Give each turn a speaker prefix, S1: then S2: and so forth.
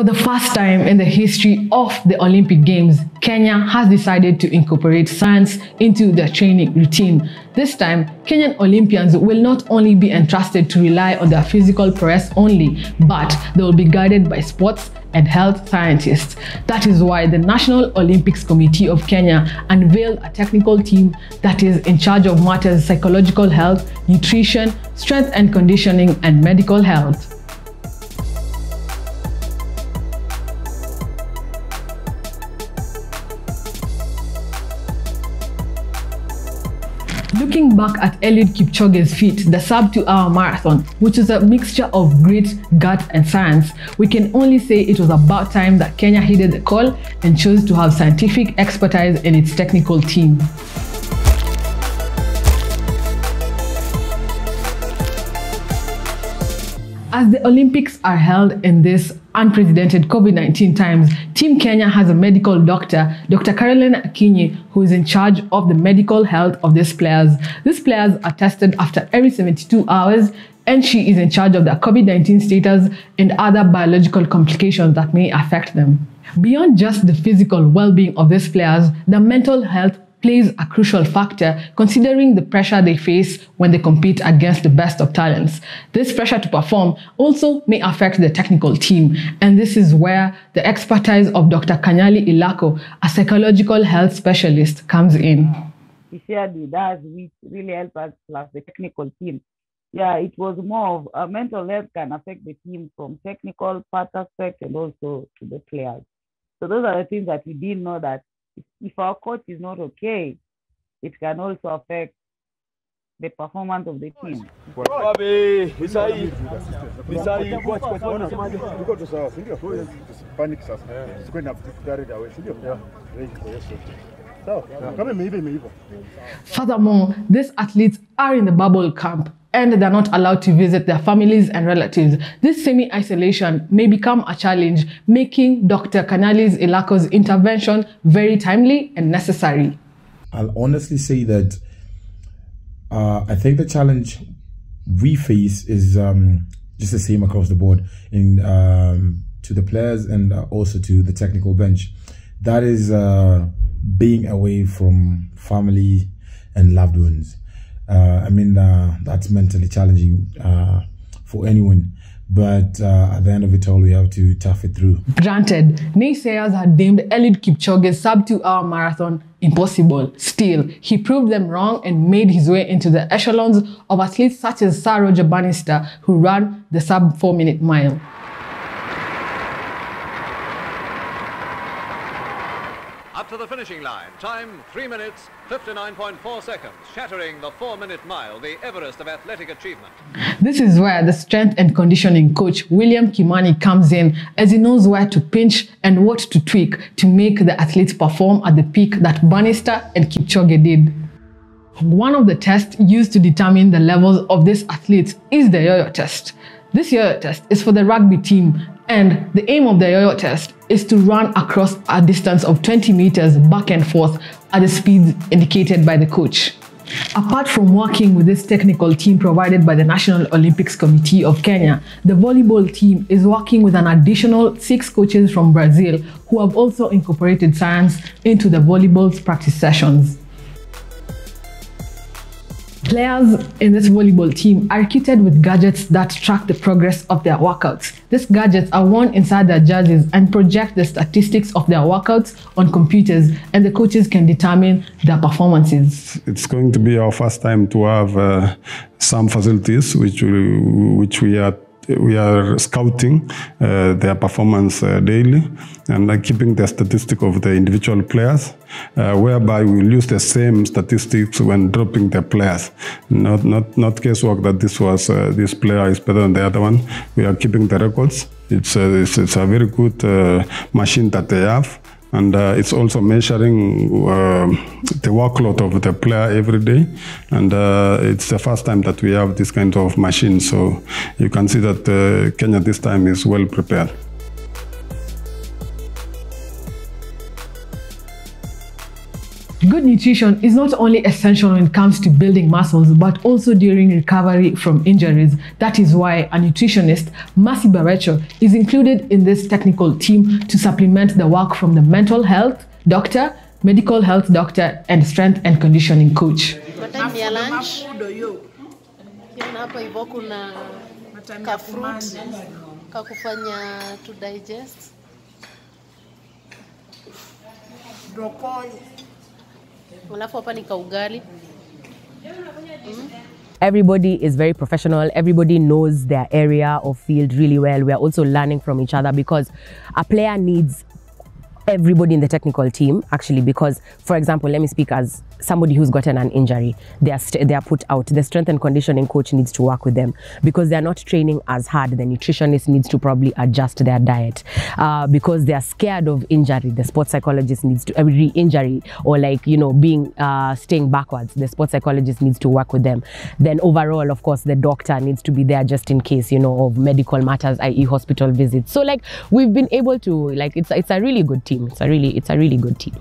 S1: For the first time in the history of the Olympic Games, Kenya has decided to incorporate science into their training routine. This time, Kenyan Olympians will not only be entrusted to rely on their physical prowess only, but they will be guided by sports and health scientists. That is why the National Olympics Committee of Kenya unveiled a technical team that is in charge of matters psychological health, nutrition, strength and conditioning, and medical health. Looking back at Eliud Kipchoge's feat, the sub-2-hour marathon, which is a mixture of grit, gut, and science, we can only say it was about time that Kenya heeded the call and chose to have scientific expertise in its technical team. As the Olympics are held in this unprecedented COVID-19 times, Team Kenya has a medical doctor, Dr. Caroline Akinyi, who is in charge of the medical health of these players. These players are tested after every 72 hours, and she is in charge of their COVID-19 status and other biological complications that may affect them. Beyond just the physical well-being of these players, the mental health plays a crucial factor considering the pressure they face when they compete against the best of talents. This pressure to perform also may affect the technical team, and this is where the expertise of Dr. Kanyali Ilako, a psychological health specialist, comes in.
S2: He shared with us, which really helped us, plus the technical team. Yeah, it was more of mental health can affect the team from technical part aspect and also to the players. So those are the things that we didn't know, that if our coach is not okay, it can also affect the performance of the team.
S1: Furthermore, these athletes are in the bubble camp and they're not allowed to visit their families and relatives. This semi-isolation may become a challenge, making Dr. Kanyali Ilako's intervention very timely and necessary.
S3: I'll honestly say that I think the challenge we face is just the same across the board to the players and also to the technical bench. That is being away from family and loved ones. That's mentally challenging for anyone. But at the end of it all, we have to tough it through. Granted, naysayers had deemed Eliud Kipchoge's sub-2-hour marathon impossible. Still, he proved them wrong and made his way into the echelons of athletes such as Sir Roger Bannister, who ran the sub-4-minute mile.
S4: Up to the finishing line, time 3 minutes, 59.4 seconds, shattering the 4-minute mile, the Everest of athletic achievement.
S1: This is where the strength and conditioning coach, William Kimani, comes in, as he knows where to pinch and what to tweak to make the athletes perform at the peak that Bannister and Kipchoge did. One of the tests used to determine the levels of these athletes is the yo-yo test. This yo-yo test is for the rugby team, and the aim of the yo-yo test is to run across a distance of 20 meters back and forth at the speed indicated by the coach. Apart from working with this technical team provided by the National Olympics Committee of Kenya, the volleyball team is working with an additional 6 coaches from Brazil who have also incorporated science into the volleyball's practice sessions. Players in this volleyball team are kitted with gadgets that track the progress of their workouts. These gadgets are worn inside their jerseys and project the statistics of their workouts on computers, and the coaches can determine their performances.
S5: It's going to be our first time to have some facilities which we are scouting their performance daily and keeping the statistic of the individual players, whereby we will use the same statistics when dropping the players. Not guesswork that this player is better than the other one. We are keeping the records. It's a very good machine that they have. And it's also measuring the workload of the player every day. And it's the first time that we have this kind of machine. So you can see that Kenya this time is well prepared.
S1: Good nutrition is not only essential when it comes to building muscles, but also during recovery from injuries. That is why a nutritionist, Mercy Barecho, is included in this technical team to supplement the work from the mental health doctor, medical health doctor, and strength and conditioning coach.
S6: Hapa hivyo kuna ka fruit ka kufanya to digest. Broccoli. Alafu hapa ni ka ugali.
S7: Everybody is very professional. Everybody knows their area or field really well. We are also learning from each other because a player needs everybody in the technical team, actually, because, for example, let me speak as somebody who's gotten an injury. They are put out. The strength and conditioning coach needs to work with them because they're not training as hard. The nutritionist needs to probably adjust their diet because they are scared of injury. The sports psychologist needs to re-injury or being staying backwards. The sports psychologist needs to work with them. Then overall, of course, the doctor needs to be there just in case, of medical matters, i.e. hospital visits. So we've been able to, it's a really good team. It's a really good team.